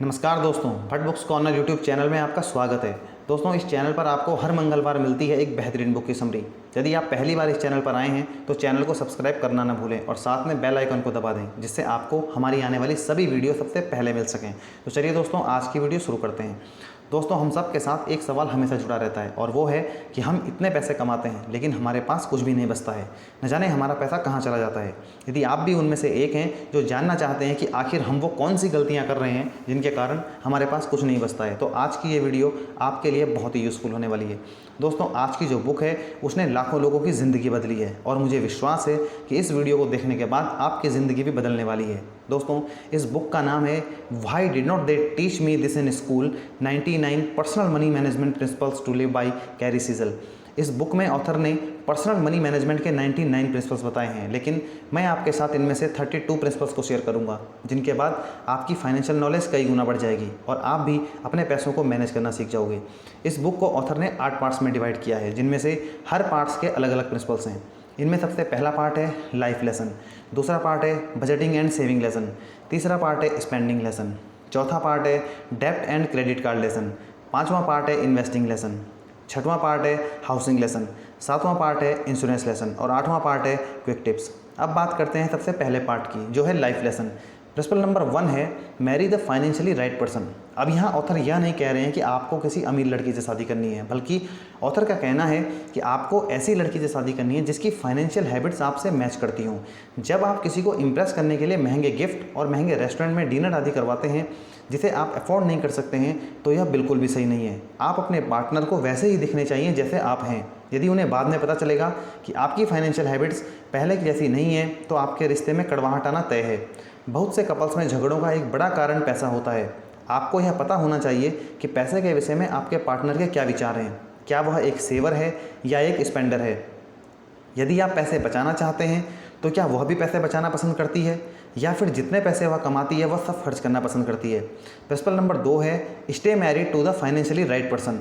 नमस्कार दोस्तों, Bhatt books corner YouTube channel में आपका स्वागत है। दोस्तों, इस चैनल पर आपको हर मंगलवार मिलती है एक बेहतरीन बुक की समरी। यदि आप पहली बार इस चैनल पर आए हैं तो चैनल को सब्सक्राइब करना ना भूलें और साथ में बेल आइकन को दबा दें, जिससे आपको हमारी आने वाली सभी वीडियो सबसे पहले मिल सकें। तो चलिए दोस्तों, आज की वीडियो शुरू करते हैं। दोस्तों, हम सब के साथ एक सवाल हमेशा जुड़ा रहता है और वो है कि हम इतने पैसे कमाते हैं लेकिन हमारे पास कुछ भी नहीं बचता है। न जाने हमारा पैसा कहाँ चला जाता है। यदि आप भी उनमें से एक हैं जो जानना चाहते हैं कि आखिर हम वो कौन सी गलतियाँ कर रहे हैं जिनके कारण हमारे पास कुछ नहीं बचता है, तो आज की ये वीडियो आपके लिए बहुत ही यूज़फुल होने वाली है। दोस्तों, आज की जो बुक है उसने लाखों लोगों की ज़िंदगी बदली है और मुझे विश्वास है कि इस वीडियो को देखने के बाद आपकी ज़िंदगी भी बदलने वाली है। दोस्तों, इस बुक का नाम है why did not they teach me this in school 99 personal money management principles to live by Cary Siegel. इस बुक में ऑथर ने पर्सनल मनी मैनेजमेंट के 99 प्रिंसिपल्स बताए हैं, लेकिन मैं आपके साथ इनमें से 32 प्रिंसिपल्स को शेयर करूंगा, जिनके बाद आपकी फाइनेंशियल नॉलेज कई गुना बढ़ जाएगी और आप भी अपने पैसों को मैनेज करना सीख जाओगे। इस बुक को ऑथर ने 8 पार्ट्स में डिवाइड किया है, जिनमें से हर पार्ट्स के अलग अलग प्रिंसिपल्स हैं। इनमें सबसे पहला पार्ट है लाइफ लेसन, दूसरा पार्ट है बजटिंग एंड सेविंग लेसन, तीसरा पार्ट है स्पेंडिंग लेसन, चौथा पार्ट है डेब्ट एंड क्रेडिट कार्ड लेसन, पांचवा पार्ट है इन्वेस्टिंग लेसन, छठवां पार्ट है हाउसिंग लेसन, सातवां पार्ट है इंश्योरेंस लेसन और आठवां पार्ट है क्विक टिप्स। अब बात करते हैं सबसे पहले पार्ट की, जो है लाइफ लेसन। प्रिंसिपल नंबर 1 है marry the financially right person. अब यहाँ ऑथर यह नहीं कह रहे हैं कि आपको किसी अमीर लड़की से शादी करनी है, बल्कि ऑथर का कहना है कि आपको ऐसी लड़की से शादी करनी है जिसकी फाइनेंशियल हैबिट्स आपसे मैच करती हों। जब आप किसी को इम्प्रेस करने के लिए महंगे गिफ्ट और महंगे रेस्टोरेंट में डिनर आदि करवाते हैं जिसे आप अफोर्ड नहीं कर सकते हैं, तो यह बिल्कुल भी सही नहीं है। आप अपने पार्टनर को वैसे ही दिखने चाहिए जैसे आप हैं। यदि उन्हें बाद में पता चलेगा कि आपकी फाइनेंशियल हैबिट्स पहले की जैसी नहीं है, तो आपके रिश्ते में कड़वाहट आना तय है। बहुत से कपल्स में झगड़ों का एक बड़ा कारण पैसा होता है। आपको यह पता होना चाहिए कि पैसे के विषय में आपके पार्टनर के क्या विचार हैं। क्या वह एक सेवर है या एक स्पेंडर है? यदि आप पैसे बचाना चाहते हैं तो क्या वह भी पैसे बचाना पसंद करती है, या फिर जितने पैसे वह कमाती है वह सब खर्च करना पसंद करती है? प्रिंसिपल नंबर 2 है stay married to the financially right person.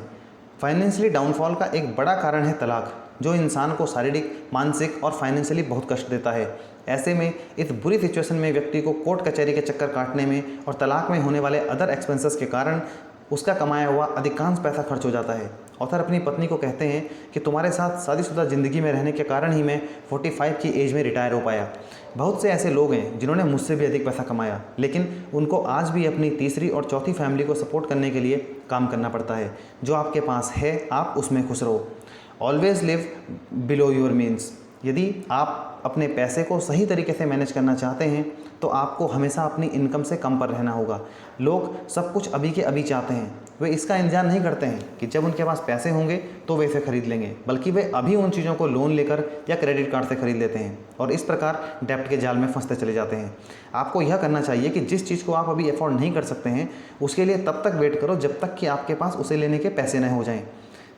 Financially downfall का एक बड़ा कारण है तलाक, जो इंसान को शारीरिक, मानसिक और फाइनेंशियली बहुत कष्ट देता है। ऐसे में इस बुरी सिचुएशन में व्यक्ति को कोर्ट कचहरी के चक्कर काटने में और तलाक में होने वाले अदर एक्सपेंसेस के कारण उसका कमाया हुआ अधिकांश पैसा खर्च हो जाता है। ऑथर अपनी पत्नी को कहते हैं कि तुम्हारे साथ शादीशुदा ज़िंदगी में रहने के कारण ही मैं 45 की एज में रिटायर हो पाया। बहुत से ऐसे लोग हैं जिन्होंने मुझसे भी अधिक पैसा कमाया, लेकिन उनको आज भी अपनी तीसरी और चौथी फैमिली को सपोर्ट करने के लिए काम करना पड़ता है। जो आपके पास है आप उसमें खुश रहो। Always live below your means. यदि आप अपने पैसे को सही तरीके से मैनेज करना चाहते हैं तो आपको हमेशा अपनी इनकम से कम पर रहना होगा। लोग सब कुछ अभी के अभी चाहते हैं। वे इसका इंतजार नहीं करते हैं कि जब उनके पास पैसे होंगे तो वे इसे खरीद लेंगे, बल्कि वे अभी उन चीज़ों को लोन लेकर या क्रेडिट कार्ड से खरीद लेते हैं और इस प्रकार डेब्ट के जाल में फंसते चले जाते हैं। आपको यह करना चाहिए कि जिस चीज़ को आप अभी अफोर्ड नहीं कर सकते हैं उसके लिए तब तक वेट करो जब तक कि आपके पास उसे लेने के पैसे न हो जाएं।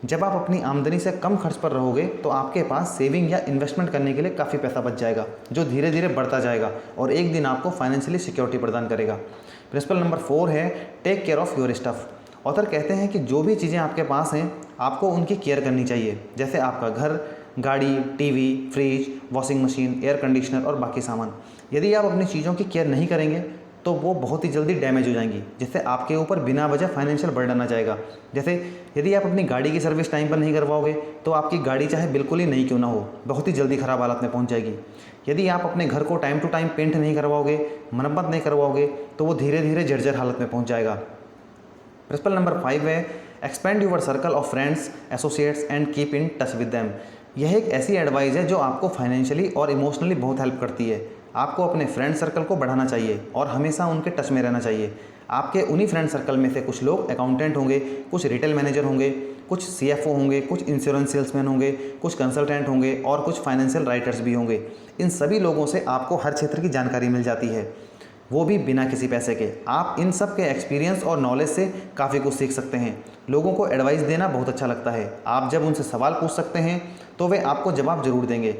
जब आप अपनी आमदनी से कम खर्च पर रहोगे तो आपके पास सेविंग या इन्वेस्टमेंट करने के लिए काफ़ी पैसा बच जाएगा, जो धीरे धीरे बढ़ता जाएगा और एक दिन आपको फाइनेंशियली सिक्योरिटी प्रदान करेगा। प्रिंसिपल नंबर 4 है take care of your stuff. Author कहते हैं कि जो भी चीज़ें आपके पास हैं आपको उनकी केयर करनी चाहिए, जैसे आपका घर, गाड़ी, TV, fridge, washing machine, air conditioner और बाकी सामान। यदि आप अपनी चीज़ों की केयर नहीं करेंगे तो वो बहुत ही जल्दी डैमेज हो जाएंगी, जिससे आपके ऊपर बिना वजह फाइनेंशियल बर्डन आ जाएगा। जैसे यदि आप अपनी गाड़ी की सर्विस टाइम पर नहीं करवाओगे तो आपकी गाड़ी चाहे बिल्कुल ही नई क्यों ना हो, बहुत ही जल्दी ख़राब हालत में पहुंच जाएगी। यदि आप अपने घर को टाइम टू टाइम पेंट नहीं करवाओगे, मरम्मत नहीं करवाओगे, तो वो धीरे धीरे जर्जर हालत में पहुँच जाएगा। प्रिंसिपल नंबर 5 है expand your circle of friends, associates and keep in touch with them. यह एक ऐसी एडवाइस है जो आपको फाइनेंशियली और इमोशनली बहुत हेल्प करती है। आपको अपने फ्रेंड सर्कल को बढ़ाना चाहिए और हमेशा उनके टच में रहना चाहिए। आपके उन्हीं फ्रेंड सर्कल में से कुछ लोग अकाउंटेंट होंगे, कुछ रिटेल मैनेजर होंगे, कुछ CFO होंगे, कुछ इंश्योरेंस सेल्समैन होंगे, कुछ कंसल्टेंट होंगे और कुछ फाइनेंशियल राइटर्स भी होंगे। इन सभी लोगों से आपको हर क्षेत्र की जानकारी मिल जाती है, वो भी बिना किसी पैसे के। आप इन सब के एक्सपीरियंस और नॉलेज से काफ़ी कुछ सीख सकते हैं। लोगों को एडवाइस देना बहुत अच्छा लगता है। आप जब उनसे सवाल पूछ सकते हैं तो वे आपको जवाब जरूर देंगे।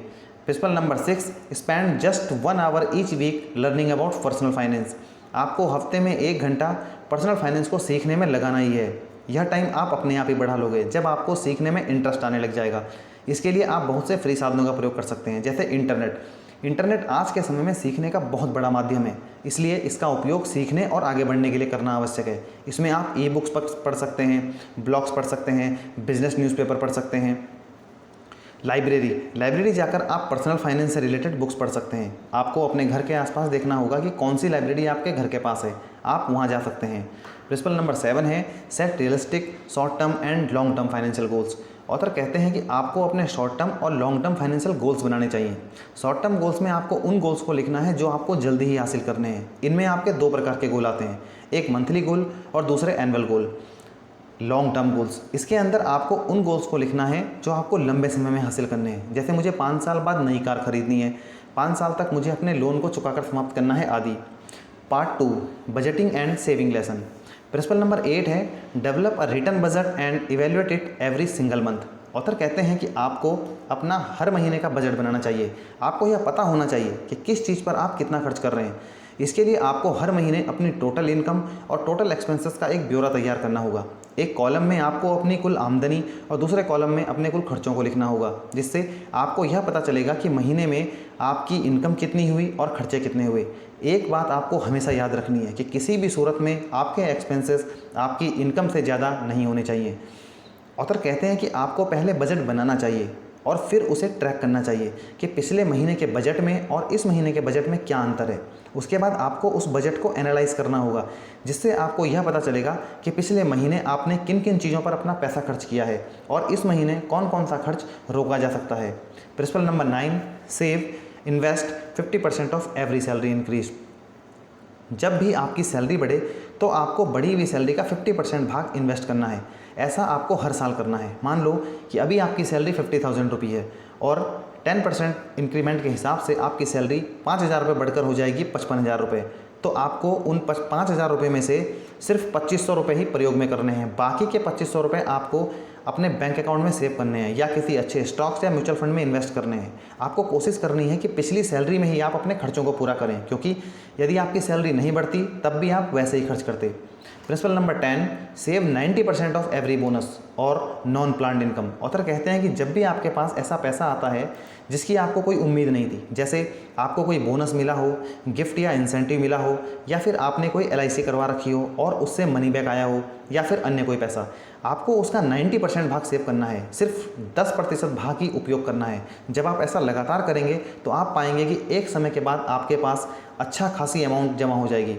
Principle number 6 spend just 1 hour each week learning about personal finance. आपको हफ्ते में 1 घंटा पर्सनल फाइनेंस को सीखने में लगाना ही है। यह टाइम आप अपने आप ही बढ़ा लोगे जब आपको सीखने में इंटरेस्ट आने लग जाएगा। इसके लिए आप बहुत से फ्री साधनों का प्रयोग कर सकते हैं, जैसे इंटरनेट। इंटरनेट आज के समय में सीखने का बहुत बड़ा माध्यम है, इसलिए इसका उपयोग सीखने और आगे बढ़ने के लिए करना आवश्यक है। इसमें आप ई बुक्स पढ़ सकते हैं, ब्लॉग्स पढ़ सकते हैं, बिजनेस न्यूज़पेपर पढ़ सकते हैं। लाइब्रेरी जाकर आप पर्सनल फाइनेंस से रिलेटेड बुक्स पढ़ सकते हैं। आपको अपने घर के आसपास देखना होगा कि कौन सी लाइब्रेरी आपके घर के पास है, आप वहाँ जा सकते हैं। प्रिंसिपल नंबर 7 है set realistic short term and long term financial goals. Author कहते हैं कि आपको अपने शॉर्ट टर्म और लॉन्ग टर्म फाइनेंशियल गोल्स बनाने चाहिए। शॉर्ट टर्म गोल्स में आपको उन गोल्स को लिखना है जो आपको जल्दी ही हासिल करने हैं। इनमें आपके 2 प्रकार के गोल आते हैं, एक मंथली गोल और दूसरे एनुअल गोल। लॉन्ग टर्म गोल्स, इसके अंदर आपको उन गोल्स को लिखना है जो आपको लंबे समय में हासिल करने हैं। जैसे मुझे 5 साल बाद नई कार खरीदनी है, 5 साल तक मुझे अपने लोन को चुकाकर समाप्त करना है आदि। Part 2 budgeting and saving lesson. Principle number 8 है develop a return budget and evaluate it every single month. Author कहते हैं कि आपको अपना हर महीने का बजट बनाना चाहिए। आपको यह पता होना चाहिए कि किस चीज़ पर आप कितना खर्च कर रहे हैं। इसके लिए आपको हर महीने अपनी टोटल इनकम और टोटल एक्सपेंसेस का एक ब्यौरा तैयार करना होगा। एक कॉलम में आपको अपनी कुल आमदनी और दूसरे कॉलम में अपने कुल खर्चों को लिखना होगा, जिससे आपको यह पता चलेगा कि महीने में आपकी इनकम कितनी हुई और खर्चे कितने हुए। एक बात आपको हमेशा याद रखनी है कि किसी भी सूरत में आपके एक्सपेंसेस आपकी इनकम से ज़्यादा नहीं होने चाहिए। ऑथर कहते हैं कि आपको पहले बजट बनाना चाहिए और फिर उसे ट्रैक करना चाहिए कि पिछले महीने के बजट में और इस महीने के बजट में क्या अंतर है। उसके बाद आपको उस बजट को एनालाइज करना होगा, जिससे आपको यह पता चलेगा कि पिछले महीने आपने किन किन चीज़ों पर अपना पैसा खर्च किया है और इस महीने कौन कौन सा खर्च रोका जा सकता है। Principle number 9 save invest 50% of every salary increase. जब भी आपकी सैलरी बढ़े तो आपको बढ़ी हुई सैलरी का 50% भाग इन्वेस्ट करना है। ऐसा आपको हर साल करना है। मान लो कि अभी आपकी सैलरी 50,000 रुपये है और 10% इंक्रीमेंट के हिसाब से आपकी सैलरी 5,000 रुपये बढ़कर हो जाएगी 55,000 रुपये। तो आपको उन 5,000 रुपये में से सिर्फ 2,500 रुपये ही प्रयोग में करने हैं। बाकी के 2,500 रुपये आपको अपने बैंक अकाउंट में सेव करने हैं या किसी अच्छे स्टॉक्स या म्यूचुअल फंड में इन्वेस्ट करने हैं। आपको कोशिश करनी है कि पिछली सैलरी में ही आप अपने खर्चों को पूरा करें, क्योंकि यदि आपकी सैलरी नहीं बढ़ती तब भी आप वैसे ही खर्च करते। Principle number 10 save 90% of every bonus और नॉन प्लान्ड इनकम। ऑथर कहते हैं कि जब भी आपके पास ऐसा पैसा आता है जिसकी आपको कोई उम्मीद नहीं थी, जैसे आपको कोई बोनस मिला हो, गिफ्ट या इंसेंटिव मिला हो, या फिर आपने कोई LIC करवा रखी हो और उससे मनी बैक आया हो, या फिर अन्य कोई पैसा, आपको उसका 90% भाग सेव करना है। सिर्फ 10% भाग ही उपयोग करना है। जब आप ऐसा लगातार करेंगे तो आप पाएंगे कि एक समय के बाद आपके पास अच्छा खासी अमाउंट जमा हो जाएगी।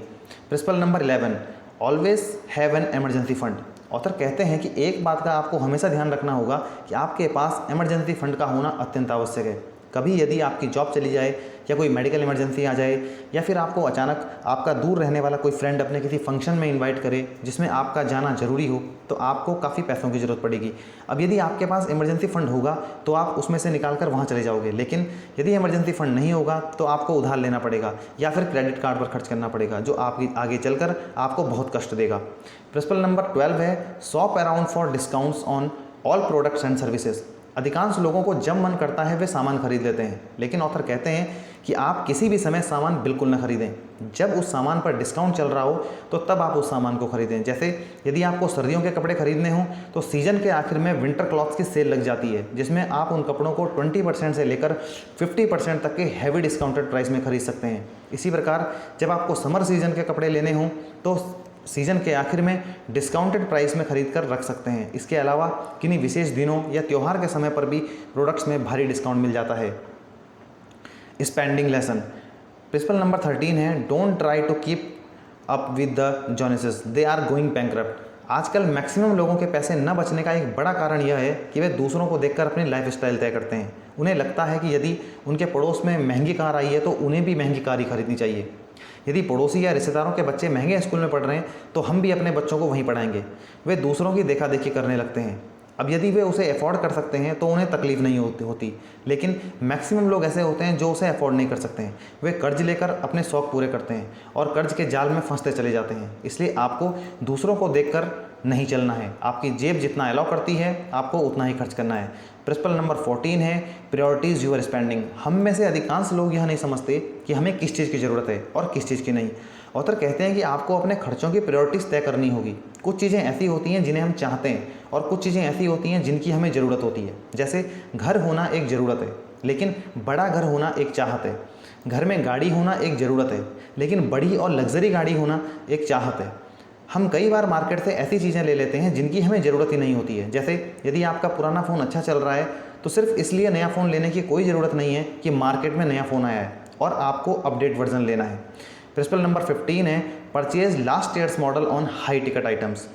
Principle number 11 always have an emergency fund. Author कहते हैं कि एक बात का आपको हमेशा ध्यान रखना होगा कि आपके पास इमरजेंसी फंड का होना अत्यंत आवश्यक है। कभी यदि आपकी जॉब चली जाए या कोई मेडिकल इमरजेंसी आ जाए या फिर आपको अचानक आपका दूर रहने वाला कोई फ्रेंड अपने किसी फंक्शन में इनवाइट करे जिसमें आपका जाना जरूरी हो, तो आपको काफ़ी पैसों की ज़रूरत पड़ेगी। अब यदि आपके पास इमरजेंसी फ़ंड होगा तो आप उसमें से निकाल कर वहाँ चले जाओगे, लेकिन यदि इमरजेंसी फ़ंड नहीं होगा तो आपको उधार लेना पड़ेगा या फिर क्रेडिट कार्ड पर खर्च करना पड़ेगा, जो आपकी आगे चलकर आपको बहुत कष्ट देगा। प्रिंसिपल नंबर 12 है shop around for discounts on all products and services. अधिकांश लोगों को जब मन करता है वे सामान खरीद लेते हैं, लेकिन ऑथर कहते हैं कि आप किसी भी समय सामान बिल्कुल न खरीदें। जब उस सामान पर डिस्काउंट चल रहा हो तो तब आप उस सामान को खरीदें। जैसे यदि आपको सर्दियों के कपड़े खरीदने हों तो सीजन के आखिर में विंटर क्लॉथ्स की सेल लग जाती है, जिसमें आप उन कपड़ों को 20% से लेकर 50% तक के हैवी डिस्काउंटेड प्राइस में खरीद सकते हैं। इसी प्रकार जब आपको समर सीजन के कपड़े लेने हों तो सीजन के आखिर में डिस्काउंटेड प्राइस में खरीद कर रख सकते हैं। इसके अलावा किन्हीं विशेष दिनों या त्यौहार के समय पर भी प्रोडक्ट्स में भारी डिस्काउंट मिल जाता है। Spending lesson. प्रिंसिपल नंबर 13 है don't try to keep up with the Joneses, they are going bankrupt. आजकल मैक्सिमम लोगों के पैसे न बचने का एक बड़ा कारण यह है कि वे दूसरों को देखकर अपनी लाइफ स्टाइल तय करते हैं। उन्हें लगता है कि यदि उनके पड़ोस में महंगी कार आई है तो उन्हें भी महंगी कार ही खरीदनी चाहिए। यदि पड़ोसी या रिश्तेदारों के बच्चे महंगे स्कूल में पढ़ रहे हैं तो हम भी अपने बच्चों को वहीं पढ़ाएंगे। वे दूसरों की देखा देखी करने लगते हैं। अब यदि वे उसे अफोर्ड कर सकते हैं तो उन्हें तकलीफ नहीं होती, लेकिन मैक्सिमम लोग ऐसे होते हैं जो उसे अफोर्ड नहीं कर सकते हैं। वे कर्ज लेकर अपने शौक पूरे करते हैं और कर्ज के जाल में फंसते चले जाते हैं। इसलिए आपको दूसरों को देखकर नहीं चलना है। आपकी जेब जितना अलाउ करती है आपको उतना ही खर्च करना है। प्रिंसिपल नंबर 14 है प्रायोरिटीज यूर स्पेंडिंग। हम में से अधिकांश लोग यह नहीं समझते कि हमें किस चीज़ की ज़रूरत है और किस चीज़ की नहीं। ऑथर कहते हैं कि आपको अपने खर्चों की प्रायोरिटीज़ तय करनी होगी। कुछ चीज़ें ऐसी होती हैं जिन्हें हम चाहते हैं और कुछ चीज़ें ऐसी होती हैं जिनकी हमें ज़रूरत होती है। जैसे घर होना एक ज़रूरत है, लेकिन बड़ा घर होना एक चाहत है। घर में गाड़ी होना एक ज़रूरत है, लेकिन बड़ी और लग्जरी गाड़ी होना एक चाहत है। हम कई बार मार्केट से ऐसी चीज़ें ले लेते हैं जिनकी हमें ज़रूरत ही नहीं होती है। जैसे यदि आपका पुराना फ़ोन अच्छा चल रहा है तो सिर्फ इसलिए नया फ़ोन लेने की कोई ज़रूरत नहीं है कि मार्केट में नया फ़ोन आया है और आपको अपडेट वर्जन लेना है। प्रिंसिपल नंबर 15 है purchase last years model on high ticket items.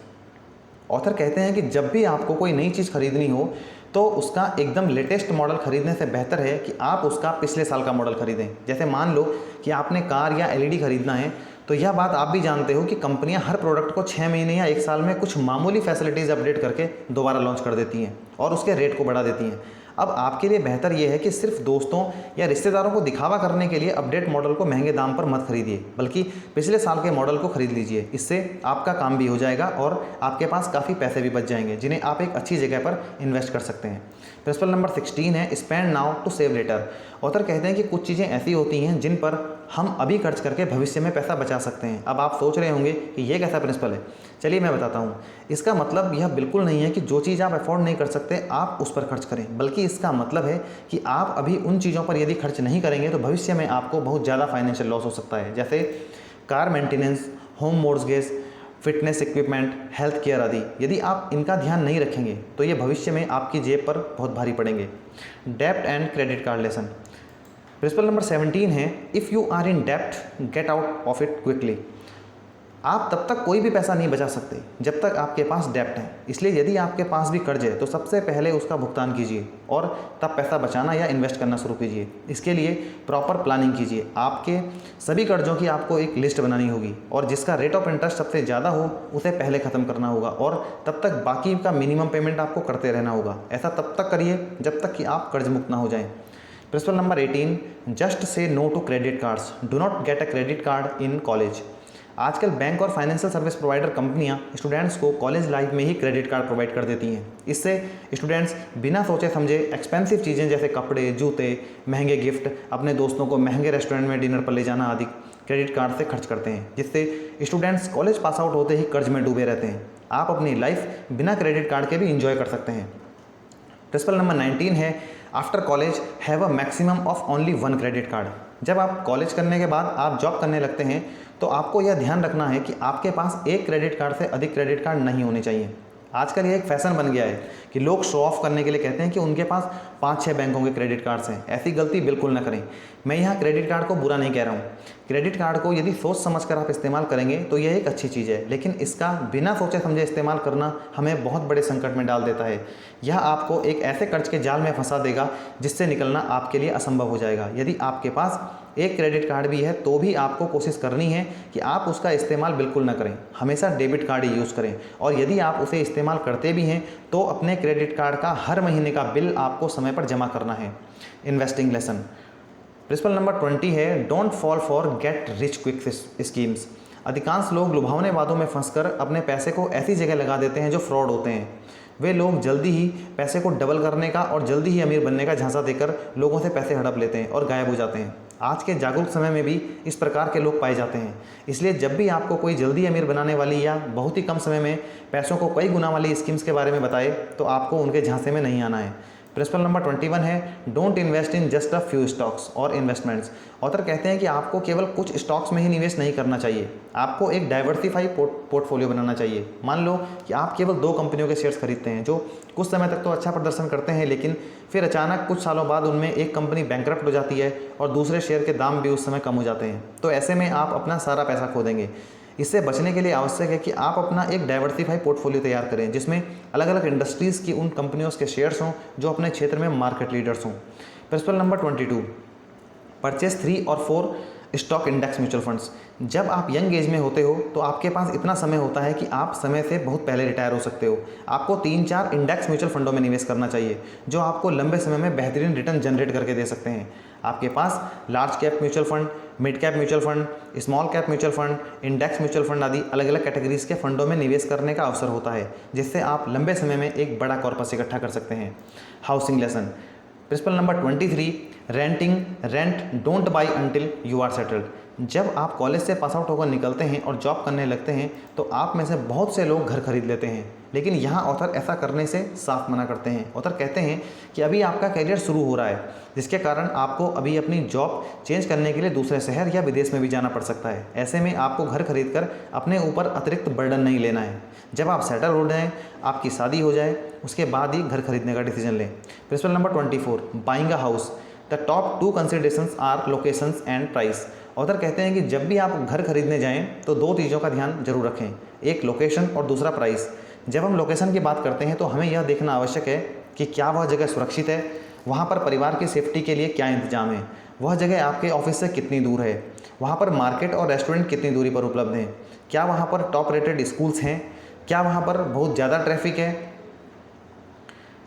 Author कहते हैं कि जब भी आपको कोई नई चीज़ खरीदनी हो तो उसका एकदम लेटेस्ट मॉडल खरीदने से बेहतर है कि आप उसका पिछले साल का मॉडल खरीदें। जैसे मान लो कि आपने कार या एलईडी खरीदना है, तो यह बात आप भी जानते हो कि कंपनियां हर प्रोडक्ट को 6 महीने या 1 साल में कुछ मामूली फैसिलिटीज़ अपडेट करके दोबारा लॉन्च कर देती हैं और उसके रेट को बढ़ा देती हैं। अब आपके लिए बेहतर यह है कि सिर्फ दोस्तों या रिश्तेदारों को दिखावा करने के लिए अपडेट मॉडल को महंगे दाम पर मत खरीदिए, बल्कि पिछले साल के मॉडल को खरीद लीजिए। इससे आपका काम भी हो जाएगा और आपके पास काफ़ी पैसे भी बच जाएंगे जिन्हें आप एक अच्छी जगह पर इन्वेस्ट कर सकते हैं। प्रिंसिपल नंबर 16 है spend now to save later. Author कहते हैं कि कुछ चीज़ें ऐसी होती हैं जिन पर हम अभी खर्च करके भविष्य में पैसा बचा सकते हैं। अब आप सोच रहे होंगे कि ये कैसा प्रिंसिपल है। चलिए मैं बताता हूँ। इसका मतलब यह बिल्कुल नहीं है कि जो चीज़ आप अफोर्ड नहीं कर सकते आप उस पर खर्च करें, बल्कि इसका मतलब है कि आप अभी उन चीज़ों पर यदि खर्च नहीं करेंगे तो भविष्य में आपको बहुत ज़्यादा फाइनेंशियल लॉस हो सकता है। जैसे car maintenance, home mortgage, fitness equipment, health care आदि। यदि आप इनका ध्यान नहीं रखेंगे तो ये भविष्य में आपकी जेब पर बहुत भारी पड़ेंगे। डेब्ट and credit card lesson. Principle number 17 है इफ़ यू आर इन डेब्ट get out of it quickly. आप तब तक कोई भी पैसा नहीं बचा सकते जब तक आपके पास डेब्ट है। इसलिए यदि आपके पास भी कर्ज है तो सबसे पहले उसका भुगतान कीजिए और तब पैसा बचाना या इन्वेस्ट करना शुरू कीजिए। इसके लिए प्रॉपर प्लानिंग कीजिए। आपके सभी कर्जों की आपको एक लिस्ट बनानी होगी और जिसका रेट ऑफ इंटरेस्ट सबसे ज़्यादा हो उसे पहले ख़त्म करना होगा और तब तक बाकी का मिनिमम पेमेंट आपको करते रहना होगा। ऐसा तब तक करिए जब तक कि आप कर्ज मुक्त ना हो जाएं। Principle number 18 just say no to credit cards, do not get a credit card in college. आजकल बैंक और फाइनेंशियल सर्विस प्रोवाइडर कंपनियां स्टूडेंट्स को कॉलेज लाइफ में ही क्रेडिट कार्ड प्रोवाइड कर देती हैं। इससे स्टूडेंट्स बिना सोचे समझे एक्सपेंसिव चीज़ें जैसे कपड़े, जूते, महंगे गिफ्ट, अपने दोस्तों को महंगे रेस्टोरेंट में डिनर पर ले जाना आदि क्रेडिट कार्ड से खर्च करते हैं, जिससे स्टूडेंट्स कॉलेज पास आउट होते ही कर्ज में डूबे रहते हैं। आप अपनी लाइफ बिना क्रेडिट कार्ड के भी इंजॉय कर सकते हैं। प्रिंसिपल नंबर 19 है after college have a maximum of only 1 credit card. जब आप कॉलेज करने के बाद आप जॉब करने लगते हैं तो आपको यह ध्यान रखना है कि आपके पास एक क्रेडिट कार्ड से अधिक क्रेडिट कार्ड नहीं होने चाहिए। आजकल ये एक फैशन बन गया है कि लोग शो ऑफ करने के लिए कहते हैं कि उनके पास 5-6 बैंकों के क्रेडिट कार्ड्स हैं। ऐसी गलती बिल्कुल ना करें। मैं यहाँ क्रेडिट कार्ड को बुरा नहीं कह रहा हूँ। क्रेडिट कार्ड को यदि सोच समझ कर आप इस्तेमाल करेंगे तो यह एक अच्छी चीज़ है, लेकिन इसका बिना सोचे समझे इस्तेमाल करना हमें बहुत बड़े संकट में डाल देता है। यह आपको एक ऐसे कर्ज के जाल में फंसा देगा जिससे निकलना आपके लिए असंभव हो जाएगा। यदि आपके पास एक क्रेडिट कार्ड भी है तो भी आपको कोशिश करनी है कि आप उसका इस्तेमाल बिल्कुल ना करें, हमेशा डेबिट कार्ड ही यूज़ करें। और यदि आप उसे इस्तेमाल करते भी हैं तो अपने क्रेडिट कार्ड का हर महीने का बिल आपको समय पर जमा करना है। Investing lesson. प्रिंसिपल नंबर 20 है don't fall for get rich quick schemes. अधिकांश लोग लुभावने वादों में फंसकर अपने पैसे को ऐसी जगह लगा देते हैं जो फ्रॉड होते हैं। वे लोग जल्दी ही पैसे को डबल करने का और जल्दी ही अमीर बनने का झांसा देकर लोगों से पैसे हड़प लेते हैं और गायब हो जाते हैं। आज के जागरूक समय में भी इस प्रकार के लोग पाए जाते हैं। इसलिए जब भी आपको कोई जल्दी अमीर बनाने वाली या बहुत ही कम समय में पैसों को कई गुना वाली स्कीम्स के बारे में बताए तो आपको उनके झांसे में नहीं आना है। प्रिंसिपल नंबर 21 है don't invest in just a few stocks और इन्वेस्टमेंट्स। ऑथर कहते हैं कि आपको केवल कुछ स्टॉक्स में ही निवेश नहीं करना चाहिए, आपको एक डाइवर्सिफाई पोर्टफोलियो बनाना चाहिए। मान लो कि आप केवल 2 कंपनियों के शेयर्स खरीदते हैं जो कुछ समय तक तो अच्छा प्रदर्शन करते हैं, लेकिन फिर अचानक कुछ सालों बाद उनमें एक कंपनी बैंकरप्ट हो जाती है और दूसरे शेयर के दाम भी उस समय कम हो जाते हैं। तो ऐसे में आप अपना सारा पैसा खो देंगे। इससे बचने के लिए आवश्यक है कि आप अपना एक डाइवर्सिफाई पोर्टफोलियो तैयार करें जिसमें अलग अलग इंडस्ट्रीज़ की उन कंपनियों के शेयर्स हों जो अपने क्षेत्र में मार्केट लीडर्स हों। प्रिंसिपल नंबर 22 परचेज 3 और 4 स्टॉक इंडेक्स म्यूचुअल फंड्स। जब आप यंग एज में होते हो तो आपके पास इतना समय होता है कि आप समय से बहुत पहले रिटायर हो सकते हो। आपको 3-4 इंडेक्स म्यूचुअल फंडों में निवेश करना चाहिए जो आपको लंबे समय में बेहतरीन रिटर्न जनरेट करके दे सकते हैं। आपके पास large cap mutual fund, mid cap mutual fund, small cap mutual fund, index mutual fund आदि अलग अलग कैटेगरीज के फंडों में निवेश करने का अवसर होता है जिससे आप लंबे समय में एक बड़ा कॉर्पस इकट्ठा कर सकते हैं। Housing lesson. Principle number 23 renting rent don't buy until you are settled. जब आप कॉलेज से पास आउट होकर निकलते हैं और जॉब करने लगते हैं तो आप में से बहुत से लोग घर खरीद लेते हैं, लेकिन यहाँ ऑथर ऐसा करने से साफ मना करते हैं। ऑथर कहते हैं कि अभी आपका करियर शुरू हो रहा है, जिसके कारण आपको अभी अपनी जॉब चेंज करने के लिए दूसरे शहर या विदेश में भी जाना पड़ सकता है। ऐसे में आपको घर खरीद कर अपने ऊपर अतिरिक्त बर्डन नहीं लेना है। जब आप सेटल हो जाएँ, आपकी शादी हो जाए, उसके बाद ही घर खरीदने का डिसीजन लें। Principle number 24, buying a house. The top 2 considerations are locations and price. Author कहते हैं कि जब भी आप घर खरीदने जाएं तो 2 चीज़ों का ध्यान जरूर रखें, एक लोकेशन और दूसरा प्राइस। जब हम लोकेशन की बात करते हैं तो हमें यह देखना आवश्यक है कि क्या वह जगह सुरक्षित है, वहाँ पर परिवार की सेफ्टी के लिए क्या इंतजाम है, वह जगह आपके ऑफिस से कितनी दूर है, वहाँ पर मार्केट और रेस्टोरेंट कितनी दूरी पर उपलब्ध हैं, क्या वहाँ पर टॉप रेटेड स्कूल्स हैं, क्या वहाँ पर बहुत ज़्यादा ट्रैफिक है।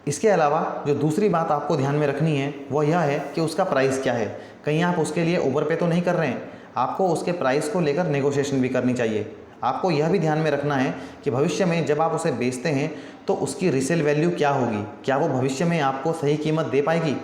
इसके अलावा जो दूसरी बात आपको ध्यान में रखनी है वह यह है कि उसका प्राइस क्या है। कहीं आप उसके लिए ओवर पे तो नहीं कर रहे हैं। आपको उसके प्राइस को लेकर नेगोशिएशन भी करनी चाहिए। आपको यह भी ध्यान में रखना है कि भविष्य में जब आप उसे बेचते हैं तो उसकी रीसेल वैल्यू क्या होगी, क्या वो भविष्य में आपको सही कीमत दे पाएगी।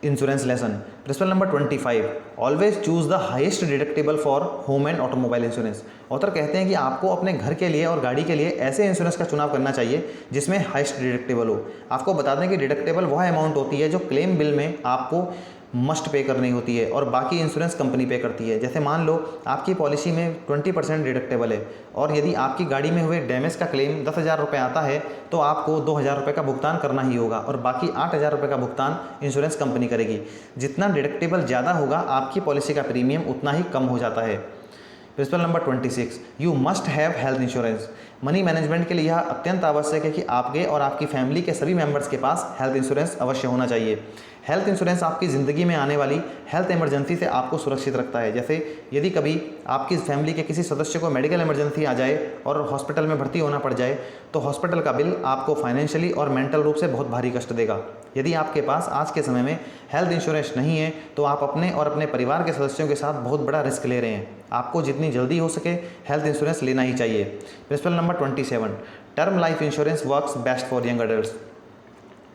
Insurance lesson. Principle number 25, always choose the highest deductible for home and automobile insurance. Author कहते हैं कि आपको अपने घर के लिए और गाड़ी के लिए ऐसे इंश्योरेंस का चुनाव करना चाहिए जिसमें हाईएस्ट डिडक्टेबल हो। आपको बता दें कि डिडक्टेबल वह अमाउंट होती है जो क्लेम बिल में आपको मस्ट पे करनी होती है और बाकी इंश्योरेंस कंपनी पे करती है। जैसे मान लो आपकी पॉलिसी में 20% डिडक्टेबल है और यदि आपकी गाड़ी में हुए डैमेज का क्लेम 10,000 रुपये आता है तो आपको 2,000 रुपये का भुगतान करना ही होगा और बाकी 8,000 रुपये का भुगतान इंश्योरेंस कंपनी करेगी। जितना डिडक्टेबल ज़्यादा होगा आपकी पॉलिसी का प्रीमियम उतना ही कम हो जाता है। Principle number 26, you must have health insurance. Money management के लिए यह अत्यंत आवश्यक है कि आपके और आपकी फैमिली के सभी मेंबर्स के पास हेल्थ इंश्योरेंस अवश्य होना चाहिए। हेल्थ इंश्योरेंस आपकी ज़िंदगी में आने वाली हेल्थ इमरजेंसी से आपको सुरक्षित रखता है। जैसे यदि कभी आपकी फैमिली के किसी सदस्य को मेडिकल इमरजेंसी आ जाए और हॉस्पिटल में भर्ती होना पड़ जाए तो हॉस्पिटल का बिल आपको फाइनेंशियली और मेंटल रूप से बहुत भारी कष्ट देगा। यदि आपके पास आज के समय में हेल्थ इंश्योरेंस नहीं है तो आप अपने और अपने परिवार के सदस्यों के साथ बहुत बड़ा रिस्क ले रहे हैं। आपको जितनी जल्दी हो सके हेल्थ इंश्योरेंस लेना ही चाहिए। Principle number 27, term life insurance works best for young adults.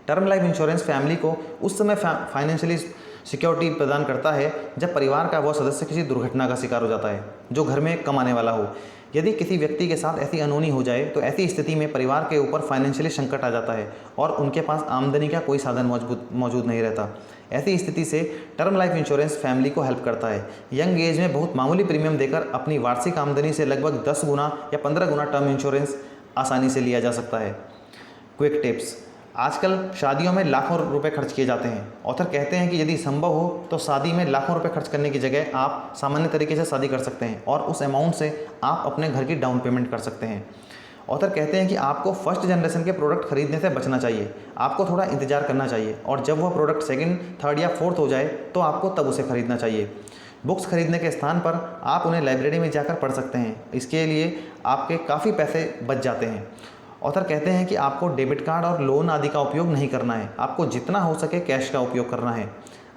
Term life insurance family को उस समय फाइनेंशियली सिक्योरिटी प्रदान करता है जब परिवार का वह सदस्य किसी दुर्घटना का शिकार हो जाता है जो घर में कमाने वाला हो। यदि किसी व्यक्ति के साथ ऐसी अनहोनी हो जाए तो ऐसी स्थिति में परिवार के ऊपर फाइनेंशियली संकट आ जाता है और उनके पास आमदनी का कोई साधन मौजूद नहीं रहता। ऐसी स्थिति से टर्म लाइफ इंश्योरेंस फैमिली को हेल्प करता है। यंग एज में बहुत मामूली प्रीमियम देकर अपनी वार्षिक आमदनी से लगभग 10 गुना या 15 गुना टर्म इंश्योरेंस आसानी से लिया जा सकता है। Quick tips. आजकल शादियों में लाखों रुपए खर्च किए जाते हैं। ऑथर कहते हैं कि यदि संभव हो तो शादी में लाखों रुपए खर्च करने की जगह आप सामान्य तरीके से शादी कर सकते हैं और उस अमाउंट से आप अपने घर की डाउन पेमेंट कर सकते हैं। ऑथर कहते हैं कि आपको फर्स्ट जनरेशन के प्रोडक्ट खरीदने से बचना चाहिए। आपको थोड़ा इंतजार करना चाहिए और जब वह प्रोडक्ट सेकंड, थर्ड या फोर्थ हो जाए तो आपको तब उसे खरीदना चाहिए। बुक्स खरीदने के स्थान पर आप उन्हें लाइब्रेरी में जाकर पढ़ सकते हैं। इसके लिए आपके काफ़ी पैसे बच जाते हैं। ऑथर कहते हैं कि आपको डेबिट कार्ड और लोन आदि का उपयोग नहीं करना है। आपको जितना हो सके कैश का उपयोग करना है।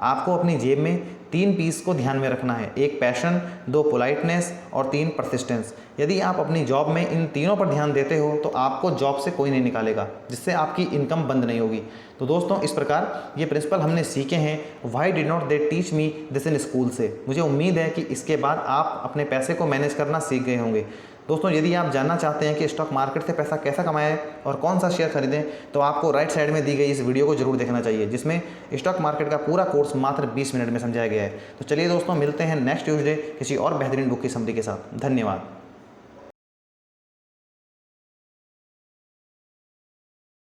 आपको अपनी जेब में 3 पीस को ध्यान में रखना है, 1 पैशन, 2 पोलाइटनेस और 3 परसिस्टेंस। यदि आप अपनी जॉब में इन तीनों पर ध्यान देते हो तो आपको जॉब से कोई नहीं निकालेगा, जिससे आपकी इनकम बंद नहीं होगी। तो दोस्तों, इस प्रकार ये प्रिंसिपल हमने सीखे हैं why did not they teach me this in school से। मुझे उम्मीद है कि इसके बाद आप अपने पैसे को मैनेज करना सीख गए होंगे। दोस्तों, यदि आप जानना चाहते हैं कि स्टॉक मार्केट से पैसा कैसा कमाएं और कौन सा शेयर खरीदें तो आपको राइट साइड में दी गई इस वीडियो को जरूर देखना चाहिए, जिसमें स्टॉक मार्केट का पूरा कोर्स मात्र 20 मिनट में समझाया गया है। तो चलिए दोस्तों, मिलते हैं नेक्स्ट ट्यूसडे किसी और बेहतरीन बुक की समरी के साथ। धन्यवाद।